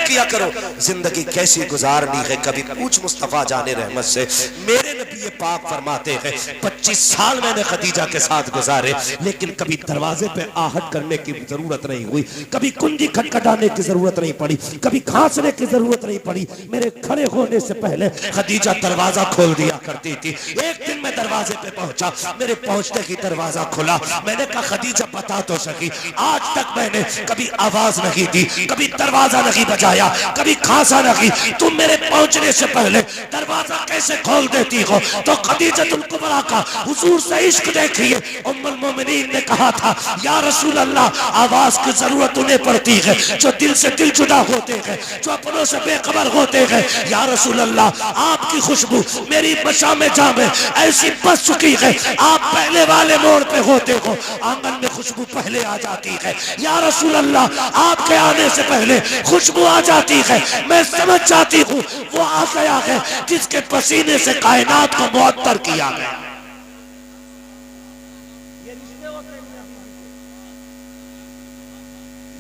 किया करो जिंदगी कैसी गुजारनी है। कभी पूछ मुस्तफा जाने रहमत से, मेरे नबी पाक फरमाते हैं 25 साल मैंने खदीजा के साथ गुजारे, लेकिन कभी दरवाजे पे आहट करने की जरूरत नहीं हुई, कभी कुंजी खटखटाने की जरूरत नहीं पड़ी, कभी खांसने की जरूरत नहीं पड़ी। मेरे खड़े होने से पहले खदीजा दरवाजा खोल दिया करती थी। एक दिन मैं दरवाजे पे पहुंचा, मेरे पहुंचते ही दरवाजा खुला। मैंने कहा खदीजा बता तो सकी, आज तक मैंने कभी आवाज नहीं दी, कभी दरवाजा नहीं बजाया, कभी खांसा नहीं, तुम मेरे पहुंचने से पहले दरवाजा कैसे खोल देती हो? तो खदीजतुल कुबरा का हुजूर से इश्क देखिए। उम्मुल मोमिनीन ने कहा था या रसूल अल्लाह, आवाज की जरूरत उन्हें पड़ती है जो दिल से दिल जुदा होते हैं, जो अपनों से बेखबर होते हैं। या रसूल अल्लाह, आपकी खुशबू मेरी मशामे जामे ऐसी बस चुकी है, आप पहले वाले मोड़ पे होते हो, आंगन में खुशबू पहले आ जाती है। या रसूल अल्लाह, आपके आने से पहले खुशबू आ जाती है, मैं समझ जाती हूँ वो आ गया है जिसके पसीने से कायनात को मुअत्तर किया गया।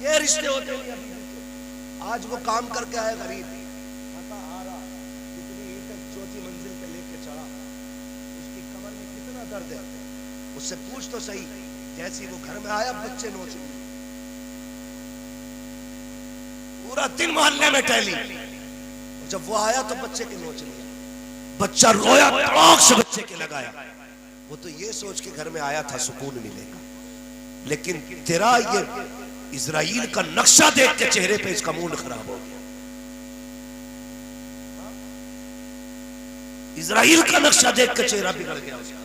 ये रिश्ते होते हैं। आज वो काम करके आए गरीब, थका हारा, कितनी ईंटें चौथी मंजिल पे लेके चढ़ा, उसकी कमर में कितना दर्द है, उससे पूछ तो सही। जैसे वो घर में आया बच्चे नोच लिए, पूरा दिन मोहल्ले में टहली, और जब वो आया तो बच्चे के नोच लिया। बच्चा रोया, तड़ाक से बच्चे के लगाया। वो तो ये सोच के घर में आया था सुकून मिलेगा, लेकिन तेरा ये इजराइल का नक्शा देख के चेहरे पे इसका मूड खराब हो गया। इजराइल का नक्शा देख के चेहरा बिगड़ गया उसका।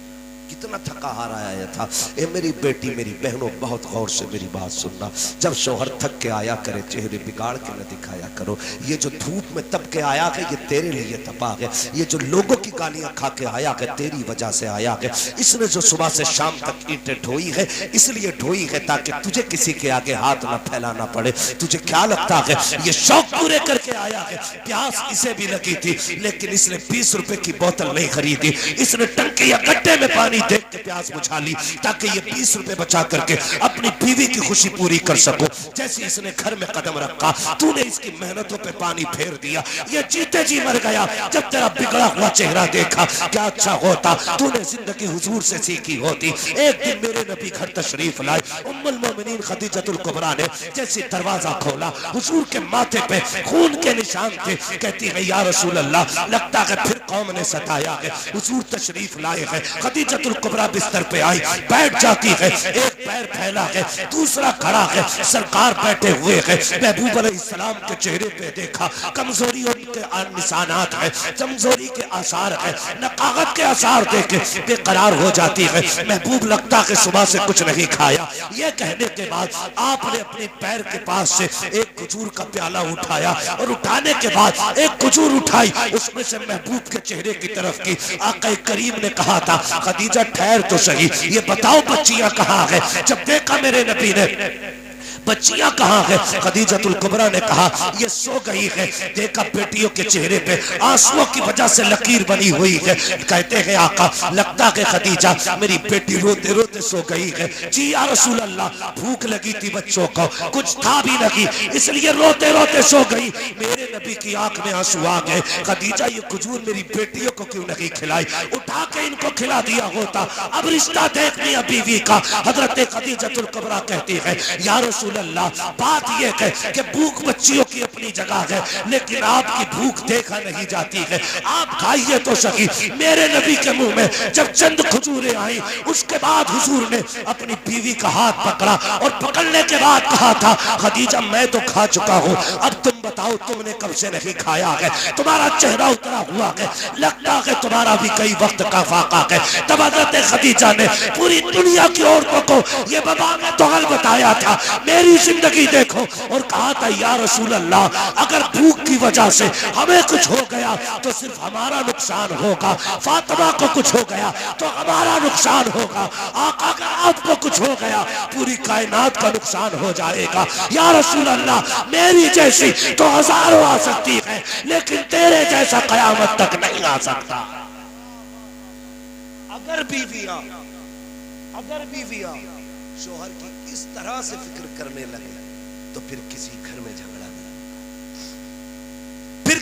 कितना थका हारा आया था। ए मेरी बेटी, मेरी बहनों, बहुत गौर से मेरी बात सुनना। जब शौहर थक के आया करे, चेहरे बिगाड़ के न दिखाया करो। ये जो धूप में तप के आया है, ये तेरे लिए तपा है। ये जो लोगों की गालियां खा के आया है, तेरी वजह से आया है। इसने जो सुबह से शाम तक ईंटें ढोई है, इसलिए ढोई है ताकि तुझे किसी के आगे हाथ न फैलाना पड़े। तुझे क्या लगता है ये शौक पूरे करके आया है? प्यास इसे भी लगी थी, लेकिन इसने 20 रुपए की बोतल नहीं खरीदी। इसने टंकी या गड्ढे में पानी देख के प्यास बुझा ली ताकि ये 20 रुपए बचा करके अपनी बीवी की खुशी पूरी कर सको। जैसे इसने घर में कदम रखा, तूने इसकी मेहनतों पे पानी फेर दिया। ये जीते जी मर गया। जब तेरा बिगड़ा हुआ चेहरा देखा, क्या अच्छा होता तूने जिंदगी हुजूर से सीखी होती। एक दिन मेरे नबी घर तशरीफ लाए। उम्मुल मोमिनीन खदीजतुल कुबरा ने जैसे दरवाजा खोला, हुजूर के माथे पे खून के निशान थे। कहती है या रसूल अल्लाह, लगता है फिर कौम ने सताया है। हुजूर तशरीफ लाए हैं। खदीजतुल कुबरा बिस्तर पे आई, बैठ जाती है। एक पैर फैला है, दूसरा खड़ा है। सरकार बैठे हुए हैं। महबूब अलैहिस्सलाम के चेहरे पे देखा, कमजोरी के निशानात है, कमजोरी के आसार है, नकागत के आसार देखे बेकरार हो जाती है। महबूब लगता है सुबह से कुछ नहीं खाया। ये कहने के बाद आपने अपने पैर के पास से एक खजूर का प्याला उठाया, और उठाने के बाद एक खजूर उठाई, उसमें से महबूब के चेहरे की तरफ की। आका करीम ने कहा था खदीजा ठहर तो सही, ये बताओ बच्चियां कहाँ है? जब देखा मेरे नबी ने बच्चियां कहाँ है, खदीजतुल कुबरा ने कहा ये सो गई है। देखा बेटियों के चेहरे पे आंसुओं की वजह से लकीर बनी हुई है। कहते हैं आका, लगता है खदीजा मेरी बेटी रोते रोते सो गई है। जी या रसूल अल्लाह, भूख लगी थी बच्चों को, कुछ था भी नहीं, इसलिए रोते रोते सो गई। मेरे नबी की आंख में आंसू आ गए। खदीजा ये खजूर मेरी बेटियों को क्यों नहीं खिलाई? उठा के इनको खिला दिया होता। अब रिश्ता देख लिया बीवी का। हजरत खदीजतुल कुबरा कहती है या रसूल अल्लाह, बात यह है कि भूख बच्चियों की अपनी जगह है, लेकिन आपकी भूख देखा नहीं जाती है। आप खाइए तो सही। मेरे नबी के मुंह में जब चंद खजूरें आई, उसके बाद हुजूर ने अपनी बीवी का हाथ पकड़ा, और पकड़ने के बाद कहा था खदीजा मैं तो खा चुका हूँ, अब तुम बताओ तुमने कब से नहीं खाया है? तुम्हारा चेहरा उतरा हुआ है, लगता है तुम्हारा भी कई वक्त का फाका है। तब हजरत खदीजा ने पूरी दुनिया की औरतों को ये बबा ने तो हल बताया था, मेरी जिंदगी देखो, और कहा था या रसूल अल्लाह, अगर भूख की वजह से हमें कुछ हो गया तो सिर्फ हमारा नुकसान होगा। फातिमा को कुछ हो गया तो हमारा नुकसान होगा। आका अगर आपको कुछ हो गया पूरी कायनात का नुकसान हो जाएगा। या रसूल अल्लाह, मेरी जैसी तो हजारों आ सकती है, लेकिन तेरे जैसा कयामत तक नहीं आ सकता। अगर बीवियां शोहर की इस तरह से फिक्र करने लगे तो फिर किसी घर में झगड़ा नहीं।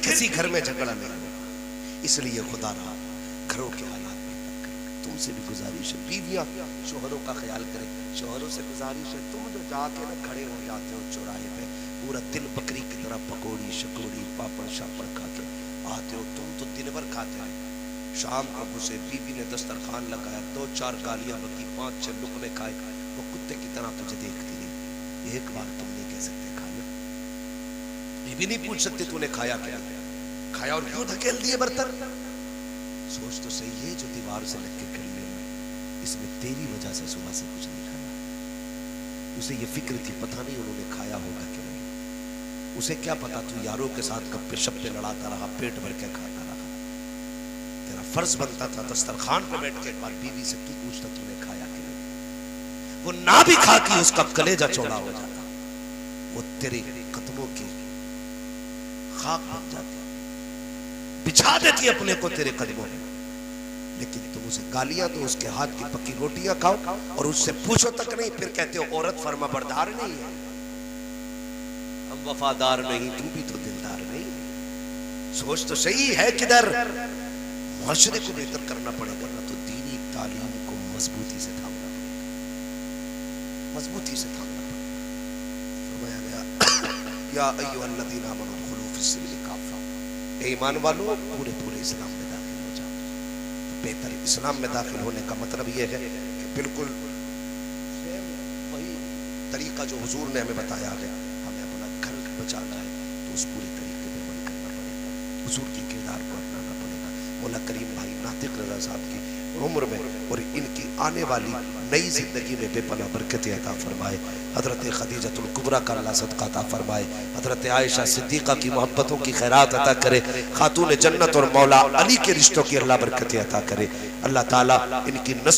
किसी घर में झगड़ा नहीं होगा। इसलिए खुदा रहा घरों के हालात बेहतर करें। तुमसे भी गुजारिश है, बीवियां शोहरों का ख्याल करें। शोहरों से गुजारिश है, तुम जो जाके ना खड़े हो जाते हो चौराहे पे, पूरा दिन बकरी की तरह पकौड़ी शकौड़ी पापड़ शापड़ खा के आते हो, तुम तो दिन भर खाते हैं। शाम को घुसे, बीवी ने दस्तरखान लगाया, 2-4 गालियां बकी, 5-6 लुकमे खाए, वो कुत्ते की तरह तुझे देखती रही। एक बार तुम नहीं कह सकते खा लो, ये भी नहीं पूछ सकते तूने खाया क्या, खाया और क्यों धकेल दिए बर्तन। सोच तो सही है, जो दीवार से लग के खेलने में, इसमें तेरी वजह से सुबह से कुछ नहीं खाया। उसे ये फिक्र थी पता नहीं उन्होंने खाया होगा कि नहीं, उसे क्या पता तू यारों के साथ गप्पे शप्पे लड़ाता रहा, पेट भर के खाता रहा। तेरा फर्ज बनता था दस्तरखान पे बैठ के एक बार बीवी से तू पूछता तूने खाया कि नहीं। वो ना भी खाती उसका कलेजा चौड़ा हो जाता, वो तेरे कदमों की खाक बन जाती, बिछा देती अपने को तेरे कदमों में। लेकिन तुम उसे गालियां दो, उसके हाथ की पक्की रोटियां खाओ और उससे पूछो तक नहीं, फिर कहते हो औरत फर्मा बरदार नहीं है, हम वफादार नहीं, तू भी तो दिलदार नहीं। सोच तो सही है किधर। मुआशरे को बेहतर करना पड़ेगा ना तो दीनी तालीम को मजबूती से थामना पड़ेगा, मजबूती से थामना पड़ेगा। फरमाया गया या अय्युहल्लज़ीना आमनू उदखुलू फिस्सिल्मि काफ़ा, ए ईमान वालों पूरे पूरे इस्लाम में दाखिल हो जाओ। तो बेहतर इस्लाम में दाखिल होने का मतलब यह है कि बिल्कुल वही तरीका जो हुजूर ने हमें बताया है, हमें अपना घर बचाना है तो उस पूरे तरीके में अमल करना पड़ेगा, हुजूर के किरदार को अपनाना पड़ेगा। मौला करीम भाई नातिक रज़ा साहब की उम्र में और इनकी आने वाली नई जिंदगी में बेपनाह बरकतें अता फरमाए। हजरत खदीजतुल कुबरा का अल्लाह सदका अता फरमाए। हजरत आयशा सिद्दीक़ा की मोहब्बतों की खैरात अता करे। खातून जन्नत और मौला अली के रिश्तों की अल्लाह बरकतें अता करे। अल्लाह ताला इनकी